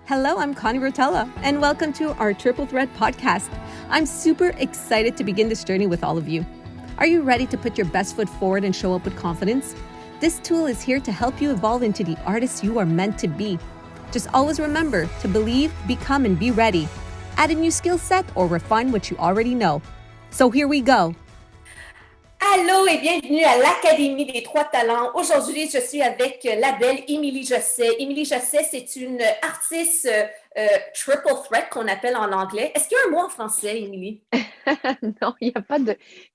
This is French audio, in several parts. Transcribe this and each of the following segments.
Hello, I'm Connie Rotella, and welcome to our Triple Threat podcast. I'm super excited to begin this journey with all of you. Are you ready to put your best foot forward and show up with confidence? This tool is here to help you evolve into the artist you are meant to be. Just always remember to believe, become, and be ready. Add a new skill set or refine what you already know. So here we go. Allô et bienvenue à l'Académie des Trois Talents. Aujourd'hui, je suis avec la belle Émilie Josset. Émilie Josset, c'est une artiste triple threat qu'on appelle en anglais. Est-ce qu'il y a un mot en français, Émilie? Non, il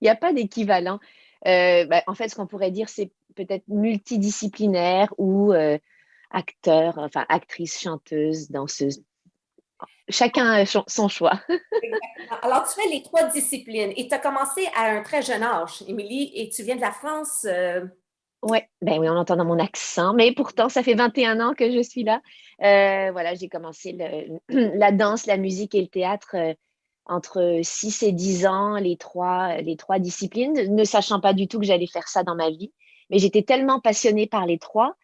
n'y a pas d'équivalent. En fait, ce qu'on pourrait dire, c'est peut-être multidisciplinaire ou acteur, enfin actrice, chanteuse, danseuse. Chacun a son choix. Exactement. Alors, tu fais les trois disciplines et tu as commencé à un très jeune âge, Émilie, et tu viens de la France. Oui, on entend dans mon accent, mais pourtant, ça fait 21 ans que je suis là. J'ai commencé la danse, la musique et le théâtre entre 6 et 10 ans, les trois disciplines, ne sachant pas du tout que j'allais faire ça dans ma vie. Mais j'étais tellement passionnée par les trois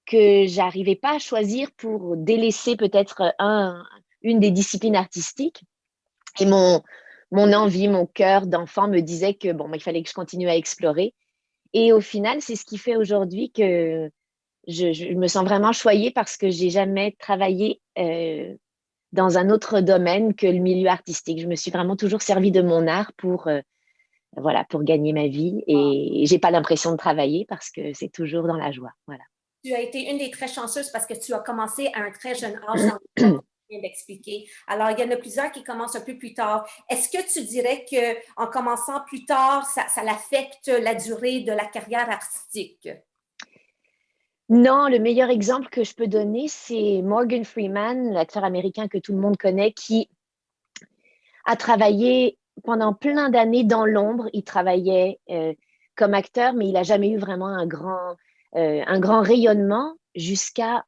que j'arrivais pas à choisir pour délaisser peut-être une des disciplines artistiques. Et mon envie, mon cœur d'enfant me disait que il fallait que je continue à explorer. Et au final, c'est ce qui fait aujourd'hui que je me sens vraiment choyée parce que j'ai jamais travaillé dans un autre domaine que le milieu artistique. Je me suis vraiment toujours servie de mon art pour gagner ma vie. Et j'ai pas l'impression de travailler parce que c'est toujours dans la joie. Voilà. Tu as été une des très chanceuses parce que tu as commencé à un très jeune âge dans le temps que tu viens d'expliquer. Alors, il y en a plusieurs qui commencent un peu plus tard. Est-ce que tu dirais qu'en commençant plus tard, ça affecte la durée de la carrière artistique? Non, le meilleur exemple que je peux donner, c'est Morgan Freeman, l'acteur américain que tout le monde connaît, qui a travaillé pendant plein d'années dans l'ombre. Il travaillait comme acteur, mais il n'a jamais eu vraiment un grand rayonnement jusqu'à,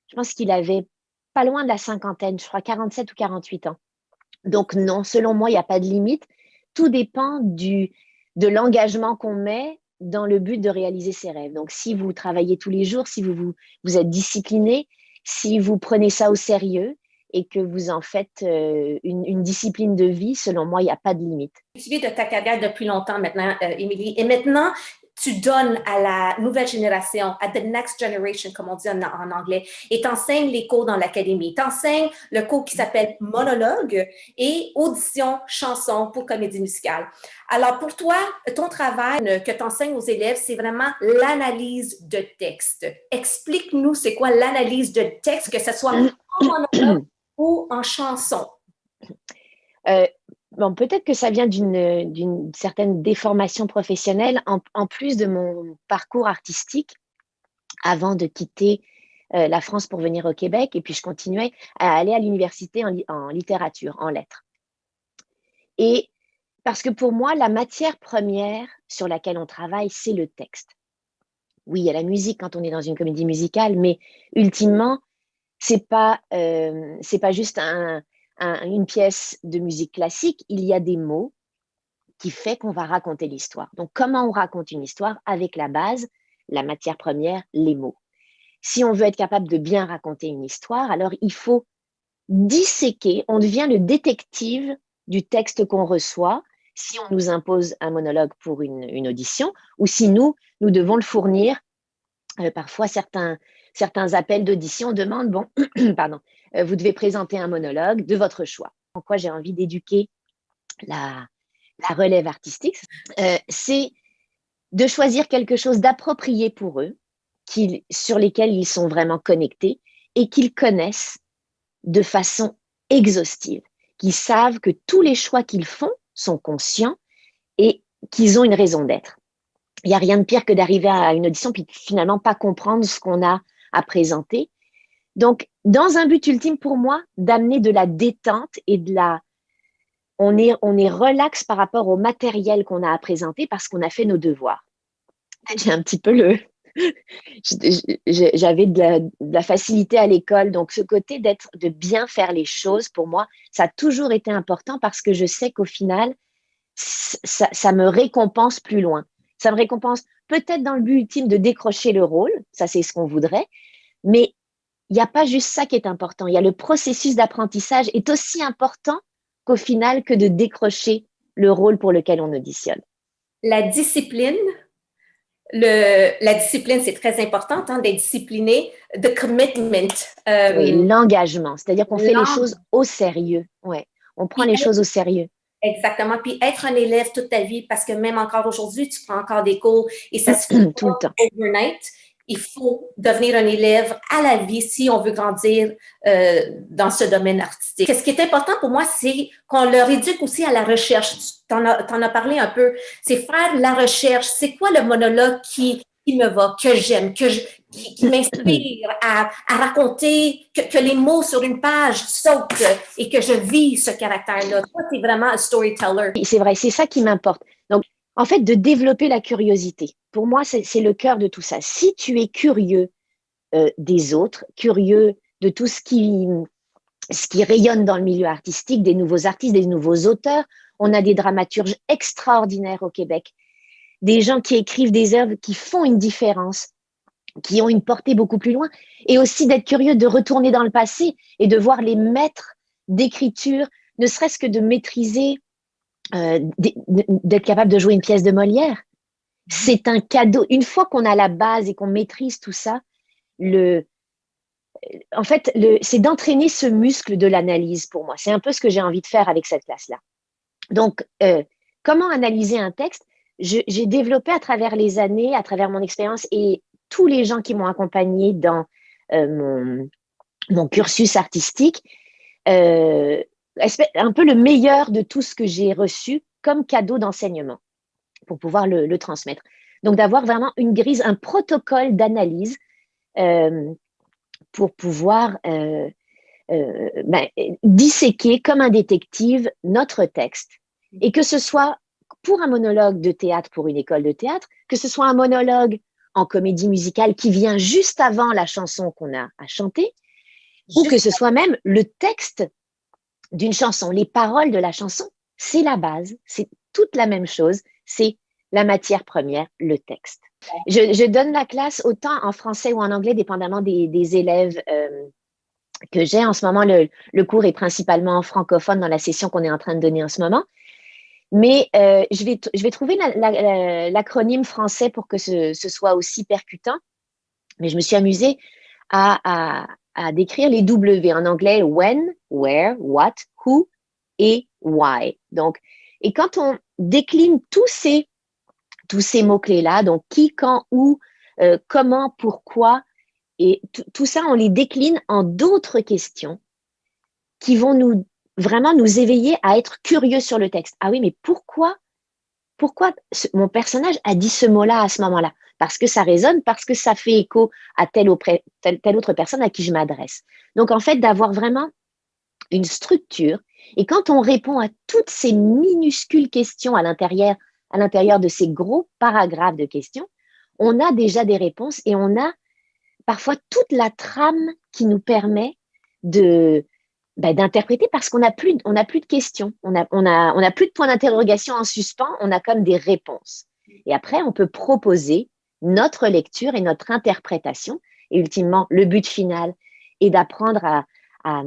je pense qu'il avait pas loin de la cinquantaine, je crois 47 ou 48 ans. Donc non, selon moi, il n'y a pas de limite. Tout dépend de l'engagement qu'on met dans le but de réaliser ses rêves. Donc si vous travaillez tous les jours, si vous êtes discipliné, si vous prenez ça au sérieux et que vous en faites une discipline de vie, selon moi, il n'y a pas de limite. Tu vis de ta carrière depuis longtemps maintenant, Émilie, et maintenant, tu donnes à la nouvelle génération, à the next generation, comme on dit en anglais, et tu enseignes les cours dans l'académie. Tu enseignes le cours qui s'appelle monologue et audition, chanson pour comédie musicale. Alors, pour toi, ton travail que tu enseignes aux élèves, c'est vraiment l'analyse de texte. Explique-nous, c'est quoi l'analyse de texte, que ce soit en monologue ou en chanson? Peut-être que ça vient d'une certaine déformation professionnelle, en plus de mon parcours artistique, avant de quitter la France pour venir au Québec. Et puis, je continuais à aller à l'université en littérature, en lettres. Et parce que pour moi, la matière première sur laquelle on travaille, c'est le texte. Oui, il y a la musique quand on est dans une comédie musicale, mais ultimement, c'est pas juste une pièce de musique classique. Il y a des mots qui fait qu'on va raconter l'histoire. Donc, comment on raconte une histoire? Avec la base, la matière première, les mots. Si on veut être capable de bien raconter une histoire, alors il faut disséquer. On devient le détective du texte qu'on reçoit si on nous impose un monologue pour une audition ou si nous devons le fournir. Parfois, certains appels d'audition demandent, vous devez présenter un monologue de votre choix. En quoi j'ai envie d'éduquer la relève artistique, c'est de choisir quelque chose d'approprié pour eux, sur lesquels ils sont vraiment connectés et qu'ils connaissent de façon exhaustive, qu'ils savent que tous les choix qu'ils font sont conscients et qu'ils ont une raison d'être. Il n'y a rien de pire que d'arriver à une audition puis finalement pas comprendre ce qu'on a à présenter. Donc, dans un but ultime pour moi, d'amener de la détente et on est relax par rapport au matériel qu'on a à présenter parce qu'on a fait nos devoirs. J'ai un petit peu j'avais de la facilité à l'école, donc ce côté de bien faire les choses, pour moi, ça a toujours été important parce que je sais qu'au final, ça me récompense plus loin. Ça me récompense peut-être dans le but ultime de décrocher le rôle, ça c'est ce qu'on voudrait, mais il n'y a pas juste ça qui est important. Il y a le processus d'apprentissage est aussi important qu'au final que de décrocher le rôle pour lequel on auditionne. La discipline, c'est très important, hein, d'être discipliné. The commitment. Oui, l'engagement, c'est-à-dire qu'on fait les choses au sérieux. Ouais, on prend les choses au sérieux. Exactement. Puis être un élève toute ta vie, parce que même encore aujourd'hui, tu prends encore des cours et ça se fait tout le temps. Overnight. Il faut devenir un élève à la vie si on veut grandir dans ce domaine artistique. Ce qui est important pour moi, c'est qu'on leur éduque aussi à la recherche. Tu en as parlé un peu. C'est faire la recherche. C'est quoi le monologue qui me va, que j'aime, qui m'inspire à raconter, que les mots sur une page sautent et que je vis ce caractère-là. Toi, tu es vraiment un storyteller. C'est vrai, c'est ça qui m'importe. Donc, en fait, de développer la curiosité. Pour moi, c'est le cœur de tout ça. Si tu es curieux des autres, curieux de tout ce qui rayonne dans le milieu artistique, des nouveaux artistes, des nouveaux auteurs, on a des dramaturges extraordinaires au Québec, des gens qui écrivent des œuvres qui font une différence, qui ont une portée beaucoup plus loin, et aussi d'être curieux de retourner dans le passé et de voir les maîtres d'écriture, ne serait-ce que de maîtriser, d'être capable de jouer une pièce de Molière. C'est un cadeau. Une fois qu'on a la base et qu'on maîtrise tout ça, en fait, c'est d'entraîner ce muscle de l'analyse pour moi. C'est un peu ce que j'ai envie de faire avec cette classe-là. Donc, comment analyser un texte? J'ai développé à travers les années, à travers mon expérience et tous les gens qui m'ont accompagné dans mon cursus artistique, un peu le meilleur de tout ce que j'ai reçu comme cadeau d'enseignement pour pouvoir le transmettre. Donc, d'avoir vraiment une grille, un protocole d'analyse pour pouvoir disséquer comme un détective notre texte. Et que ce soit pour un monologue de théâtre pour une école de théâtre, que ce soit un monologue en comédie musicale qui vient juste avant la chanson qu'on a à chanter, ou que ce soit même le texte d'une chanson, les paroles de la chanson, c'est la base, c'est toute la même chose, c'est la matière première, le texte. Je donne la classe autant en français ou en anglais, dépendamment des élèves que j'ai. En ce moment, le cours est principalement francophone dans la session qu'on est en train de donner en ce moment. Mais je vais trouver l'acronyme français pour que ce soit aussi percutant. Mais je me suis amusée à décrire les W en anglais, when, where, what, who et why. Donc, et quand on décline tous ces mots-clés-là, donc qui, quand, où, comment, pourquoi, et tout ça, on les décline en d'autres questions qui vont vraiment nous éveiller à être curieux sur le texte. Ah oui, mais pourquoi mon personnage a dit ce mot-là à ce moment-là? Parce que ça résonne, parce que ça fait écho à telle autre personne à qui je m'adresse. Donc, en fait, d'avoir vraiment une structure. Et quand on répond à toutes ces minuscules questions à l'intérieur de ces gros paragraphes de questions, on a déjà des réponses et on a parfois toute la trame qui nous permet d'interpréter parce qu'on n'a plus de questions, on a plus de points d'interrogation en suspens, on a comme des réponses. Et après, on peut proposer notre lecture et notre interprétation. Et ultimement, le but final est d'apprendre à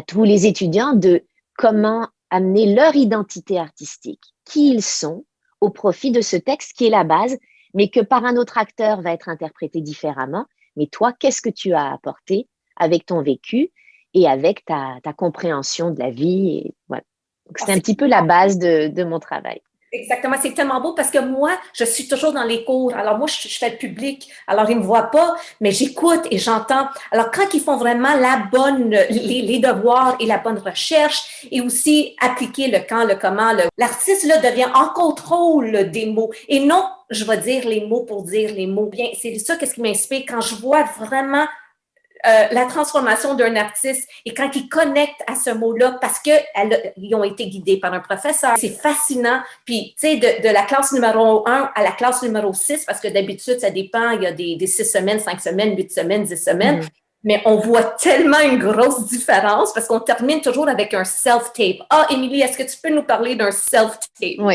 tous les étudiants de comment amener leur identité artistique, qui ils sont, au profit de ce texte qui est la base, mais que par un autre acteur va être interprété différemment. Mais toi, qu'est-ce que tu as apporté avec ton vécu et avec ta compréhension de la vie? Et voilà. Donc, c'est un petit peu la base de mon travail. Exactement, c'est tellement beau parce que moi, je suis toujours dans les cours. Alors moi, je fais le public, alors ils me voient pas, mais j'écoute et j'entends. Alors quand ils font vraiment les devoirs et la bonne recherche et aussi appliquer le quand, le comment, l'artiste là devient en contrôle des mots et non, je vais dire les mots pour dire les mots. Bien, c'est ça qu'est-ce qui m'inspire quand je vois vraiment la transformation d'un artiste et quand ils connectent à ce mot-là parce qu'ils ont été guidés par un professeur. C'est fascinant. Puis, tu sais, de la classe numéro 1 à la classe numéro 6, parce que d'habitude, ça dépend, il y a des 6 semaines, 5 semaines, 8 semaines, 10 semaines. Mm-hmm. Mais on voit tellement une grosse différence parce qu'on termine toujours avec un self-tape. Ah, Émilie, est-ce que tu peux nous parler d'un self-tape? Oui.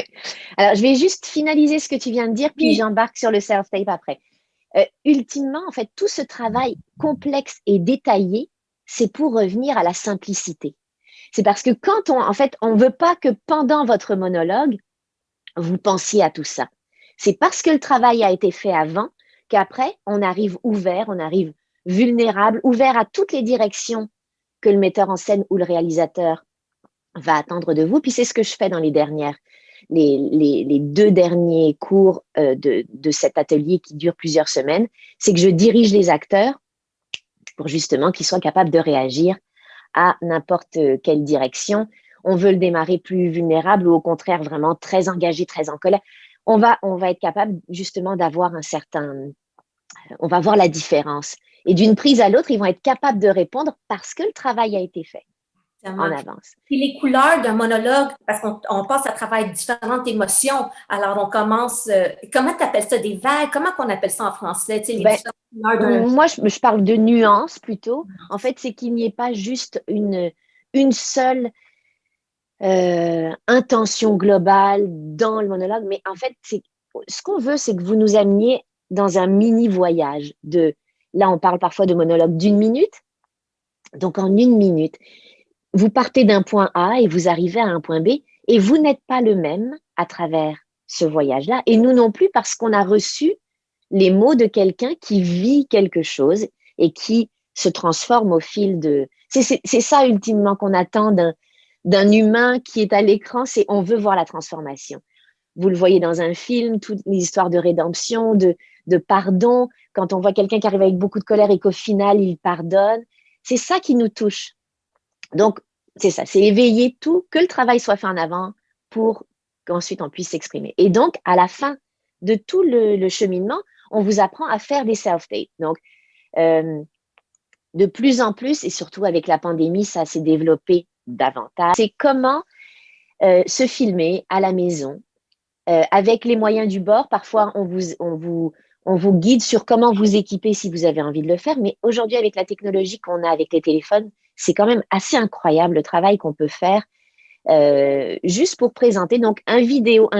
Alors, je vais juste finaliser ce que tu viens de dire, puis j'embarque sur le self-tape après. ultimement, en fait, tout ce travail complexe et détaillé, c'est pour revenir à la simplicité. C'est parce que quand on veut pas que pendant votre monologue, vous pensiez à tout ça. C'est parce que le travail a été fait avant qu'après, on arrive ouvert, on arrive vulnérable, ouvert à toutes les directions que le metteur en scène ou le réalisateur va attendre de vous. Puis c'est ce que je fais dans les 2 derniers cours de cet atelier qui dure plusieurs semaines. C'est que je dirige les acteurs pour justement qu'ils soient capables de réagir à n'importe quelle direction. On veut le démarrer plus vulnérable ou au contraire vraiment très engagé, très en colère. On va être capable justement d'avoir on va voir la différence. Et d'une prise à l'autre, ils vont être capables de répondre parce que le travail a été fait en avance. Et les couleurs d'un monologue, parce qu'on passe à travers différentes émotions. Alors, on commence, comment tu appelles ça, des vagues? Comment qu'on appelle ça en français? Tu sais, les différentes couleurs moi, je parle de nuances plutôt. En fait, c'est qu'il n'y ait pas juste une seule intention globale dans le monologue, mais en fait, ce qu'on veut, c'est que vous nous ameniez dans un mini voyage là, on parle parfois de monologue d'1 minute. Donc, en 1 minute, vous partez d'un point A et vous arrivez à un point B et vous n'êtes pas le même à travers ce voyage-là. Et nous non plus, parce qu'on a reçu les mots de quelqu'un qui vit quelque chose et qui se transforme au fil de... C'est ça, ultimement, qu'on attend d'un humain qui est à l'écran, c'est on veut voir la transformation. Vous le voyez dans un film, toutes les histoires de rédemption, de pardon, quand on voit quelqu'un qui arrive avec beaucoup de colère et qu'au final, il pardonne. C'est ça qui nous touche. Donc, c'est ça, c'est éveiller tout, que le travail soit fait en avant pour qu'ensuite on puisse s'exprimer. Et donc, à la fin de tout le cheminement, on vous apprend à faire des self-tapes. Donc, de plus en plus, et surtout avec la pandémie, ça s'est développé davantage. C'est comment se filmer à la maison avec les moyens du bord. Parfois, on vous guide sur comment vous équiper si vous avez envie de le faire. Mais aujourd'hui, avec la technologie qu'on a avec les téléphones, c'est quand même assez incroyable le travail qu'on peut faire juste pour présenter. Donc, un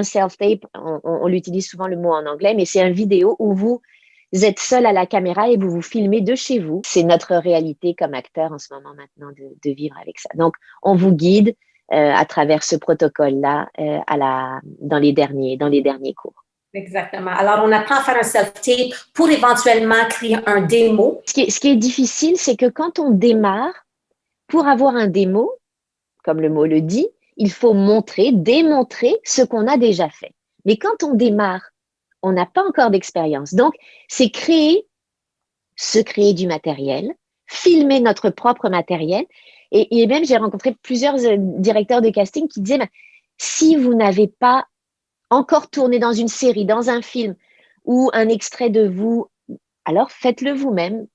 self-tape, on l'utilise souvent le mot en anglais, mais c'est un vidéo où vous êtes seul à la caméra et vous vous filmez de chez vous. C'est notre réalité comme acteur en ce moment maintenant de vivre avec ça. Donc, on vous guide à travers ce protocole-là dans les derniers cours. Exactement. Alors, on apprend à faire un self-tape pour éventuellement créer un démo. Ce qui est difficile, c'est que quand on démarre, pour avoir un démo, comme le mot le dit, il faut démontrer ce qu'on a déjà fait. Mais quand on démarre, on n'a pas encore d'expérience. Donc, c'est se créer du matériel, filmer notre propre matériel. Et même, j'ai rencontré plusieurs directeurs de casting qui disaient, si vous n'avez pas encore tourné dans une série, dans un film ou un extrait de vous, alors faites-le vous-même.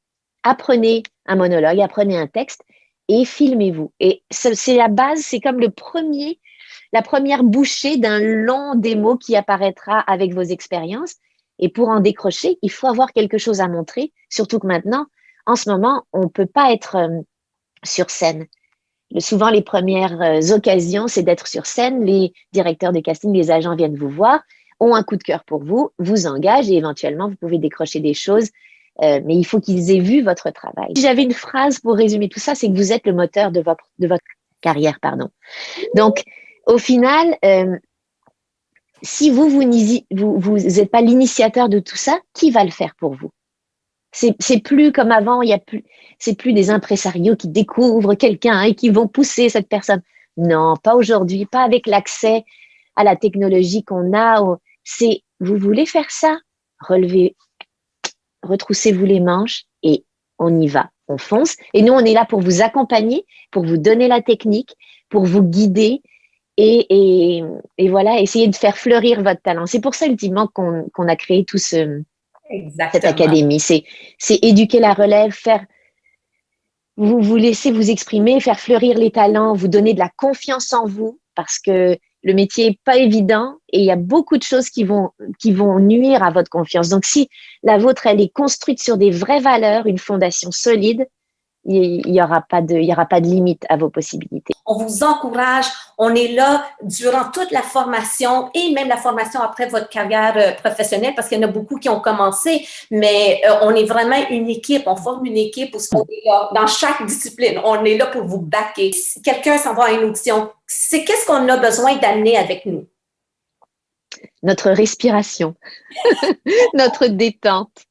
Apprenez un monologue, apprenez un texte et filmez-vous. Et c'est la base, c'est comme la première bouchée d'un long démo qui apparaîtra avec vos expériences. Et pour en décrocher, il faut avoir quelque chose à montrer, surtout que maintenant, en ce moment, on ne peut pas être sur scène. Souvent, les premières occasions, c'est d'être sur scène. Les directeurs de casting, les agents viennent vous voir, ont un coup de cœur pour vous, vous engagent et éventuellement, vous pouvez décrocher des choses. Mais il faut qu'ils aient vu votre travail. Si j'avais une phrase pour résumer tout ça, c'est que vous êtes le moteur de votre carrière. Donc, au final, si vous n'êtes pas l'initiateur de tout ça, qui va le faire pour vous? C'est plus comme avant, c'est plus des impresarios qui découvrent quelqu'un et qui vont pousser cette personne. Non, pas aujourd'hui, pas avec l'accès à la technologie qu'on a. Vous voulez faire ça? Retroussez-vous les manches et on y va, on fonce. Et nous, on est là pour vous accompagner, pour vous donner la technique, pour vous guider et voilà, essayer de faire fleurir votre talent. C'est pour ça, ultimement, qu'on a créé tout cette académie. C'est éduquer la relève, vous laisser vous exprimer, faire fleurir les talents, vous donner de la confiance en vous parce que le métier n'est pas évident et il y a beaucoup de choses qui vont nuire à votre confiance. Donc, si la vôtre, elle est construite sur des vraies valeurs, une fondation solide, il y aura pas de limite à vos possibilités. On vous encourage. On est là durant toute la formation et même la formation après votre carrière professionnelle parce qu'il y en a beaucoup qui ont commencé, mais on est vraiment une équipe. On forme une équipe où on est là dans chaque discipline. On est là pour vous backer. Si quelqu'un s'en va à une audition, qu'est-ce qu'on a besoin d'amener avec nous? Notre respiration, notre détente.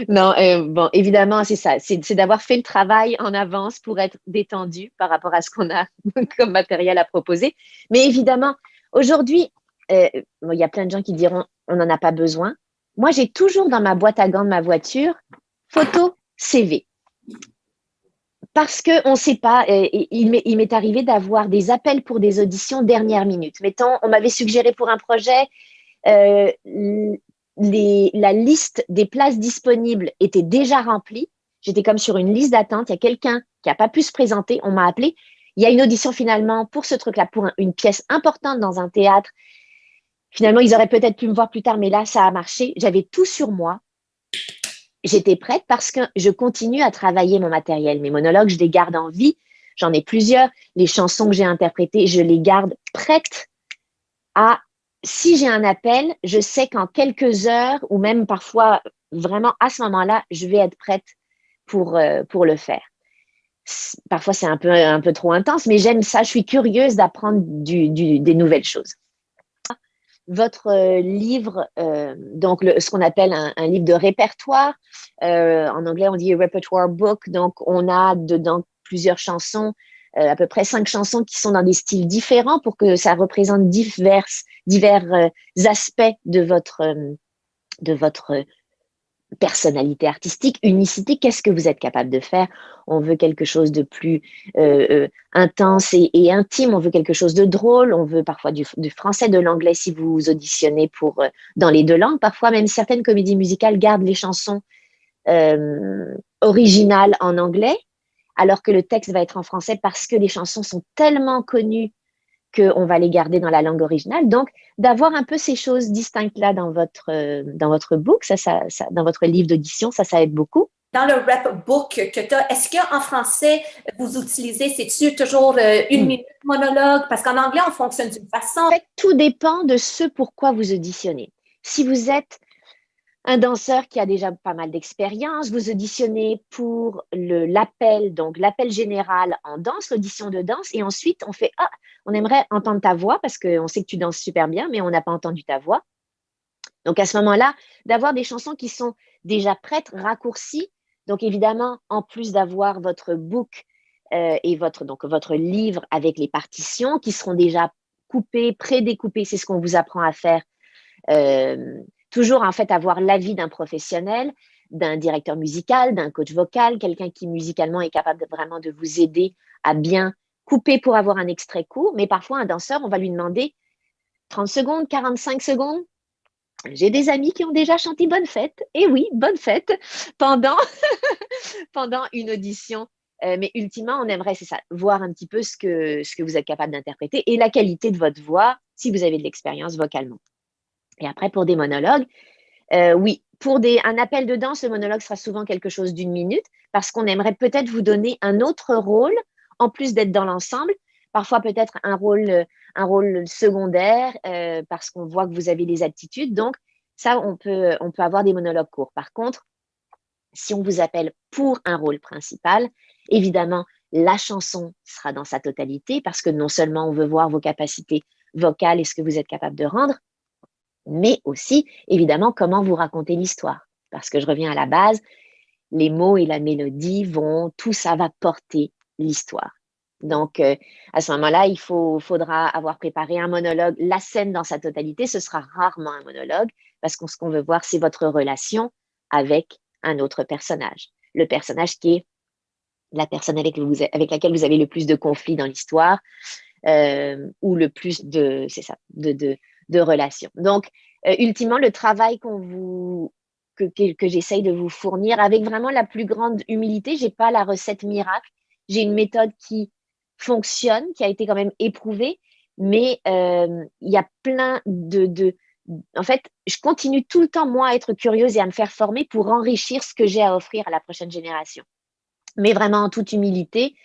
Non, bon, évidemment, c'est ça. C'est d'avoir fait le travail en avance pour être détendu par rapport à ce qu'on a comme matériel à proposer. Mais évidemment, aujourd'hui, bon, il y a plein de gens qui diront on n'en a pas besoin. Moi, j'ai toujours dans ma boîte à gants de ma voiture photo CV. Parce qu'on ne sait pas, il m'est arrivé d'avoir des appels pour des auditions dernière minute. Mettons, on m'avait suggéré pour un projet, la liste des places disponibles était déjà remplie. J'étais comme sur une liste d'attente. Il y a quelqu'un qui n'a pas pu se présenter. On m'a appelé. Il y a une audition finalement pour ce truc-là, pour une pièce importante dans un théâtre. Finalement, ils auraient peut-être pu me voir plus tard, mais là, ça a marché. J'avais tout sur moi. J'étais prête parce que je continue à travailler mon matériel. Mes monologues, je les garde en vie. J'en ai plusieurs. Les chansons que j'ai interprétées, je les garde prêtes à… Si j'ai un appel, je sais qu'en quelques heures ou même parfois vraiment à ce moment-là, je vais être prête pour le faire. Parfois, c'est un peu trop intense, mais j'aime ça. Je suis curieuse d'apprendre des nouvelles choses. Votre livre, donc ce qu'on appelle un livre de répertoire, en anglais on dit repertoire book, donc on a dedans plusieurs chansons, à peu près 5 chansons qui sont dans des styles différents pour que ça représente divers aspects de votre personnalité artistique, unicité. Qu'est-ce que vous êtes capable de faire? On veut quelque chose de plus intense et intime, on veut quelque chose de drôle, on veut parfois du français, de l'anglais si vous auditionnez dans les 2 langues. Parfois même certaines comédies musicales gardent les chansons originales en anglais alors que le texte va être en français parce que les chansons sont tellement connues qu'on va les garder dans la langue originale. Donc, d'avoir un peu ces choses distinctes-là dans votre book, dans votre livre d'audition, ça aide beaucoup. Dans le rap book que tu as, est-ce qu'en français, vous utilisez, c'est-tu toujours une minute monologue? Parce qu'en anglais, on fonctionne d'une façon. En fait, tout dépend de ce pourquoi vous auditionnez. Si vous êtes un danseur qui a déjà pas mal d'expérience, vous auditionnez pour l'appel, donc l'appel général en danse, l'audition de danse, et ensuite on fait « Ah, on aimerait entendre ta voix parce qu'on sait que tu danses super bien, mais on n'a pas entendu ta voix. » Donc à ce moment-là, d'avoir des chansons qui sont déjà prêtes, raccourcies. Donc évidemment, en plus d'avoir votre book et votre livre avec les partitions qui seront déjà coupées, prédécoupées, c'est ce qu'on vous apprend à faire. Toujours en fait avoir l'avis d'un professionnel, d'un directeur musical, d'un coach vocal, quelqu'un qui musicalement est capable vraiment de vous aider à bien couper pour avoir un extrait court. Mais parfois, un danseur, on va lui demander 30 secondes, 45 secondes. J'ai des amis qui ont déjà chanté Bonne Fête, et oui, Bonne Fête, pendant une audition. Mais ultimement, on aimerait, c'est ça, voir un petit peu ce que vous êtes capable d'interpréter et la qualité de votre voix, si vous avez de l'expérience vocalement. Et après, pour des monologues, oui, pour un appel de danse, le monologue sera souvent quelque chose d'1 minute parce qu'on aimerait peut-être vous donner un autre rôle en plus d'être dans l'ensemble. Parfois, peut-être un rôle secondaire parce qu'on voit que vous avez des aptitudes. Donc, ça, on peut avoir des monologues courts. Par contre, si on vous appelle pour un rôle principal, évidemment, la chanson sera dans sa totalité parce que non seulement on veut voir vos capacités vocales et ce que vous êtes capable de rendre, mais aussi, évidemment, comment vous racontez l'histoire. Parce que je reviens à la base, les mots et la mélodie tout ça va porter l'histoire. Donc, à ce moment-là, il faudra avoir préparé un monologue. La scène dans sa totalité, ce sera rarement un monologue parce que ce qu'on veut voir, c'est votre relation avec un autre personnage. Le personnage qui est la personne avec laquelle vous avez le plus de conflits dans l'histoire ou le plus de relations. Donc, ultimement, le travail que j'essaye de vous fournir avec vraiment la plus grande humilité, je n'ai pas la recette miracle. J'ai une méthode qui fonctionne, qui a été quand même éprouvée, mais il y a plein en fait, je continue tout le temps, moi, à être curieuse et à me faire former pour enrichir ce que j'ai à offrir à la prochaine génération. Mais vraiment en toute humilité,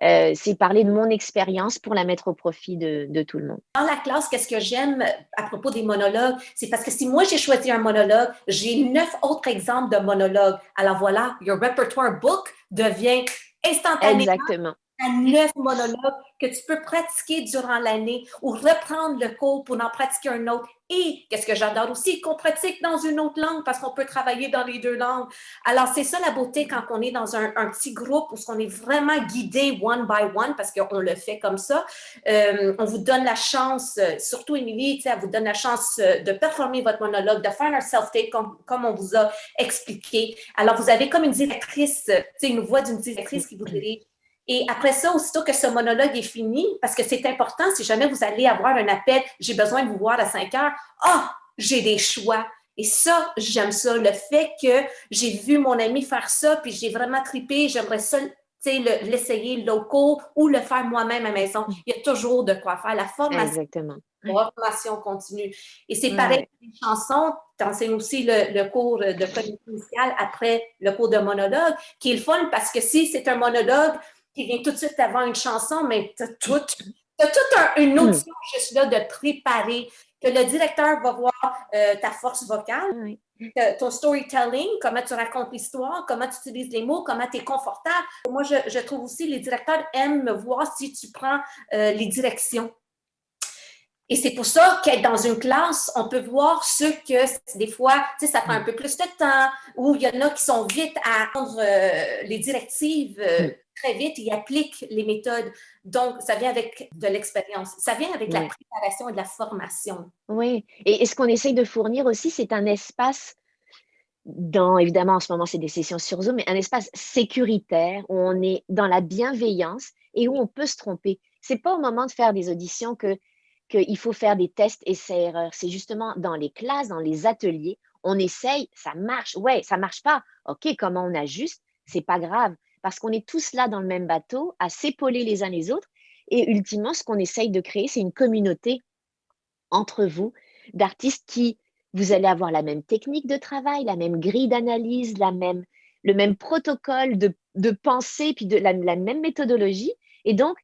c'est parler de mon expérience pour la mettre au profit de tout le monde. Dans la classe, qu'est-ce que j'aime à propos des monologues? C'est parce que si moi j'ai choisi un monologue, j'ai 9 autres exemples de monologues. Alors voilà, your repertoire book devient instantanément Exactement. à 9 monologues que tu peux pratiquer durant l'année ou reprendre le cours pour en pratiquer un autre. Et qu'est-ce que j'adore aussi, qu'on pratique dans une autre langue parce qu'on peut travailler dans les 2 langues. Alors, c'est ça la beauté quand on est dans un petit groupe où on est vraiment guidé one by one parce qu'on le fait comme ça. On vous donne la chance, surtout Émilie, elle vous donne la chance de performer votre monologue, de faire un self-tape comme on vous a expliqué. Alors, vous avez comme une directrice, une voix d'une directrice qui vous dirige. Et après ça, aussitôt que ce monologue est fini, parce que c'est important, si jamais vous allez avoir un appel, j'ai besoin de vous voir à 5 heures, j'ai des choix. Et ça, j'aime ça. Le fait que j'ai vu mon ami faire ça, puis j'ai vraiment trippé, j'aimerais ça l'essayer local ou le faire moi-même à la maison. Il y a toujours de quoi faire. La formation continue. Et c'est pareil pour les chansons. Tu enseignes aussi le cours de communauté musicale après le cours de monologue, qui est le fun parce que si c'est un monologue qui vient tout de suite avant une chanson, mais tu as toute une audition juste là de préparer, que le directeur va voir ta force vocale, ton storytelling, comment tu racontes l'histoire, comment tu utilises les mots, comment tu es confortable. Moi, je trouve aussi les directeurs aiment me voir si tu prends les directions. Et c'est pour ça qu'être dans une classe, on peut voir ceux que des fois, ça prend un peu plus de temps, ou il y en a qui sont vite à prendre les directives très vite, ils appliquent les méthodes. Donc, ça vient avec de l'expérience. Ça vient avec la préparation et de la formation. Oui, et ce qu'on essaye de fournir aussi, c'est un espace évidemment, en ce moment, c'est des sessions sur Zoom, mais un espace sécuritaire où on est dans la bienveillance et où on peut se tromper. C'est pas au moment de faire des auditions qu'il faut faire des tests, essais-erreurs. C'est justement dans les classes, dans les ateliers, on essaye, ça marche. Ouais, ça marche pas. OK, comment on ajuste? C'est pas grave parce qu'on est tous là dans le même bateau, à s'épauler les uns les autres. Et ultimement, ce qu'on essaye de créer, c'est une communauté entre vous d'artistes qui, vous allez avoir la même technique de travail, la même grille d'analyse, le même protocole de pensée, puis la même méthodologie. Et donc,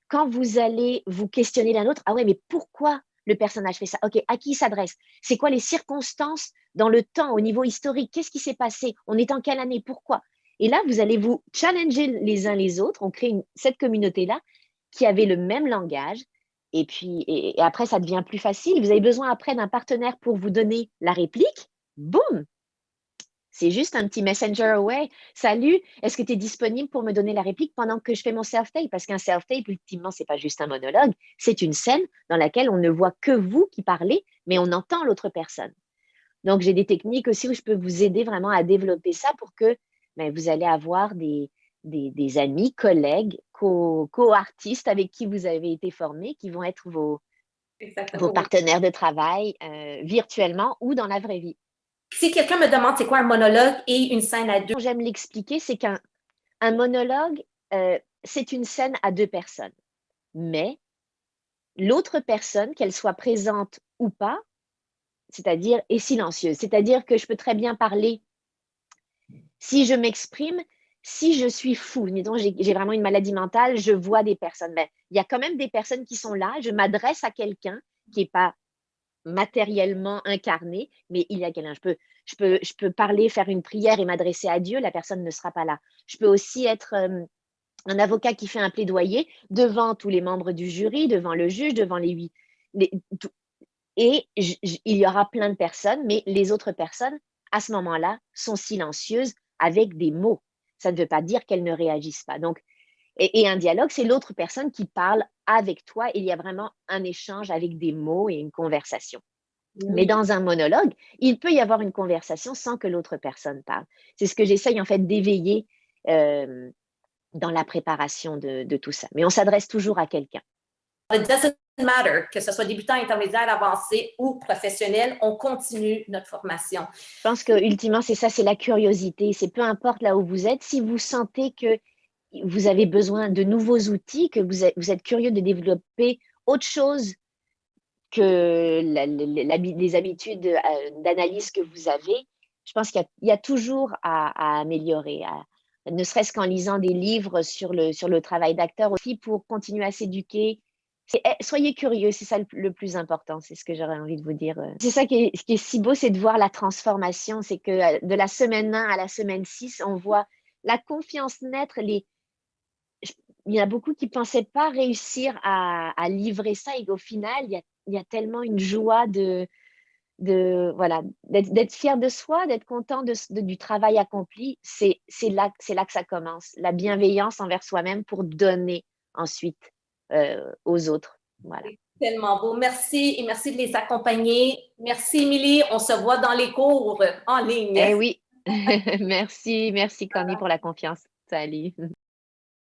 quand vous allez vous questionner l'un l'autre, ah ouais, mais pourquoi le personnage fait ça? OK, à qui il s'adresse? C'est quoi les circonstances dans le temps, au niveau historique? Qu'est-ce qui s'est passé? On est en quelle année? Pourquoi? Et là, vous allez vous challenger les uns les autres. On crée cette communauté-là qui avait le même langage. Et puis, et après, ça devient plus facile. Vous avez besoin après d'un partenaire pour vous donner la réplique. Boum! C'est juste un petit messenger away. Salut, est-ce que tu es disponible pour me donner la réplique pendant que je fais mon self-tape? Parce qu'un self-tape, ultimement, c'est pas juste un monologue, c'est une scène dans laquelle on ne voit que vous qui parlez, mais on entend l'autre personne. Donc, j'ai des techniques aussi où je peux vous aider vraiment à développer ça pour que vous allez avoir des amis, collègues, co-artistes avec qui vous avez été formés, qui vont être vos partenaires de travail virtuellement ou dans la vraie vie. Si quelqu'un me demande c'est quoi un monologue et une scène à deux, j'aime l'expliquer, c'est qu'un monologue, c'est une scène à 2 personnes. Mais l'autre personne, qu'elle soit présente ou pas, c'est-à-dire est silencieuse. C'est-à-dire que je peux très bien parler si je m'exprime, si je suis fou, disons j'ai vraiment une maladie mentale, je vois des personnes. Mais il y a quand même des personnes qui sont là, je m'adresse à quelqu'un qui n'est pas matériellement incarné, mais il y a quelqu'un. Je peux parler, faire une prière et m'adresser à Dieu, la personne ne sera pas là. Je peux aussi être un avocat qui fait un plaidoyer devant tous les membres du jury, devant le juge, devant et il y aura plein de personnes, mais les autres personnes, à ce moment-là, sont silencieuses avec des mots. Ça ne veut pas dire qu'elles ne réagissent pas. Donc, et un dialogue, c'est l'autre personne qui parle avec toi. Il y a vraiment un échange avec des mots et une conversation. Mais dans un monologue, il peut y avoir une conversation sans que l'autre personne parle. C'est ce que j'essaye en fait d'éveiller dans la préparation de tout ça. Mais on s'adresse toujours à quelqu'un. It doesn't matter, que ce soit débutant, intermédiaire, avancé ou professionnel, on continue notre formation. Je pense que ultimement, c'est ça, c'est la curiosité. C'est peu importe là où vous êtes, si vous sentez que vous avez besoin de nouveaux outils, que vous êtes curieux de développer autre chose que les habitudes d'analyse que vous avez, je pense qu'il y a toujours à améliorer, ne serait-ce qu'en lisant des livres sur le travail d'acteur aussi pour continuer à s'éduquer. Soyez curieux, c'est ça le plus important, c'est ce que j'aurais envie de vous dire. C'est ça ce qui est si beau, c'est de voir la transformation, c'est que de la semaine 1 à la semaine 6, on voit la confiance naître. Il y a beaucoup qui ne pensaient pas réussir à livrer ça et au final, il y a tellement une joie voilà, d'être fier de soi, d'être content du travail accompli. C'est là que ça commence, la bienveillance envers soi-même pour donner ensuite aux autres. Voilà. Tellement beau. Merci et merci de les accompagner. Merci, Émilie. On se voit dans les cours en ligne. Eh oui, merci Connie pour la confiance. Salut.